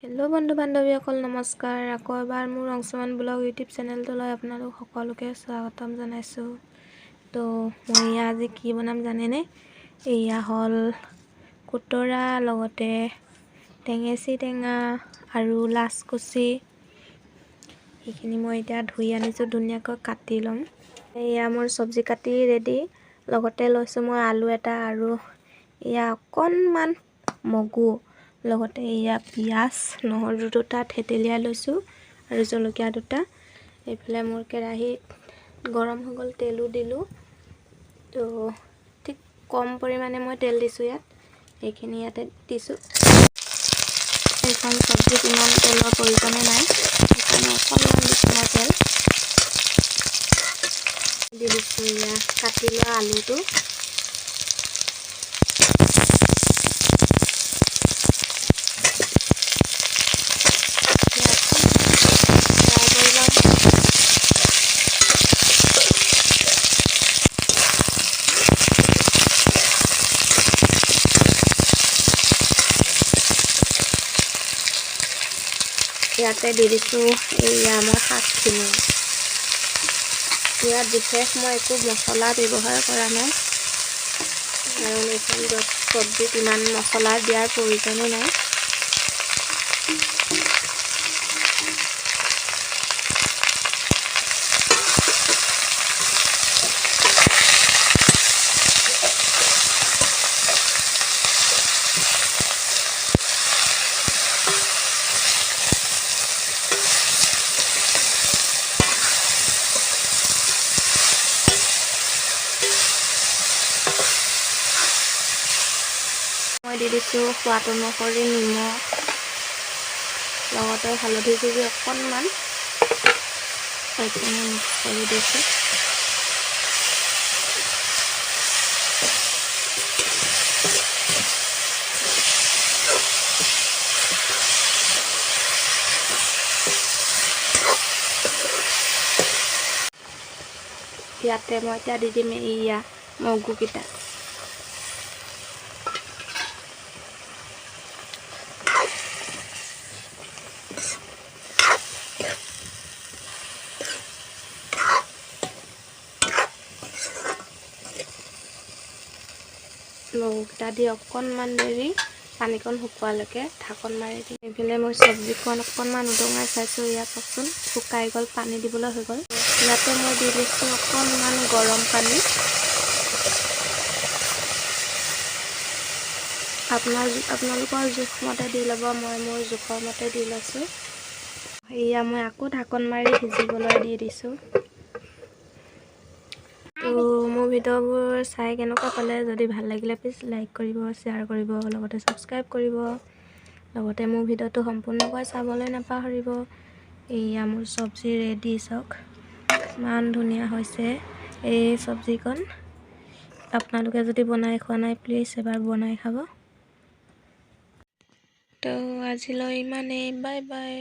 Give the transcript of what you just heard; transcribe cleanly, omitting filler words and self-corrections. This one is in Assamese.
হেল্ল' বন্ধু বান্ধৱীসকল, নমস্কাৰ। আকৌ এবাৰ মোৰ অংশমান ব্লগ ইউটিউব চেনেলটোলৈ আপোনালোক সকলোকে স্বাগতম জনাইছোঁ। তো মই আজি কি বনাম জানেনে? এয়া হ'ল খুতৰা, লগতে টেঙেচি টেঙা আৰু লাচকুচি। সেইখিনি মই এতিয়া ধুই আনিছোঁ, ধুনীয়াকৈ কাটি ল'ম। এয়া মোৰ চব্জি কাটি ৰেডি। লগতে লৈছোঁ মই আলু এটা আৰু এয়া অকণমান মগু, লগতে এয়া পিঁয়াজ, নহৰু দুটা থেতেলিয়াই লৈছোঁ আৰু জলকীয়া দুটা। এইফালে মোৰ কেৰাহীত গৰম হৈ গ'ল, তেলো দিলোঁ। তো ঠিক কম পৰিমাণে মই তেল দিছোঁ ইয়াত, সেইখিনি ইয়াতে দিছোঁ। এইখন চব্জিত ইমান তেলৰ প্ৰয়োজনে নাই, সেইকাৰণে অকণমান দিছোঁ মই তেল। দি দিছোঁ এয়া কাটি লোৱা আলুটো। ইয়াতে দি দিছোঁ এয়া মই শাকখিনি। ইয়াত বিশেষ মই একো মছলা ব্যৱহাৰ কৰা নাই, কাৰণ এইখন চব্জিত ইমান মছলা দিয়াৰ প্ৰয়োজনো নাই। মই দি দিছোঁ সোৱাদ অনুসৰি নিমখ, লগতে হালধি গুড়ি অকণমান, সেইখিনি মিক্স কৰি দিছোঁ। ইয়াতে মই এতিয়া দি দিম এয়া মগুকেইটা। মগুকেইটা দি অকণমান দেৰি পানীকণ শুকোৱালৈকে ঢাকন মাৰি দিম। এইফালে মই চব্জিখন অকণমান উদঙাই চাইছোঁ, ইয়াত চাওকচোন শুকাই গ'ল, পানী দিবলৈ হৈ গ'ল। ইয়াতে মই দি দিছোঁ অকণমান গৰম পানী। আপোনালোকৰ জোখমতে দি ল'ব, মই মোৰ জোখৰ মতে দি লৈছোঁ। এয়া মই আকৌ ঢাকন মাৰি সিজিবলৈ দি দিছোঁ। তো মোৰ ভিডিঅ'বোৰ চাই কেনেকুৱা পালে, যদি ভাল লাগিলে প্লিজ লাইক কৰিব, শ্বেয়াৰ কৰিব, লগতে ছাবস্ক্ৰাইব কৰিব। লগতে মোৰ ভিডিঅ'টো সম্পূৰ্ণকৈ চাবলৈ নাপাহৰিব। এয়া মোৰ চব্জি ৰেডি, চাওক ইমান ধুনীয়া হৈছে এই চব্জিকণ। আপোনালোকে যদি বনাই খোৱা নাই, প্লিজ এবাৰ বনাই খাব। তো আজিলৈ ইমানেই, বাই বাই।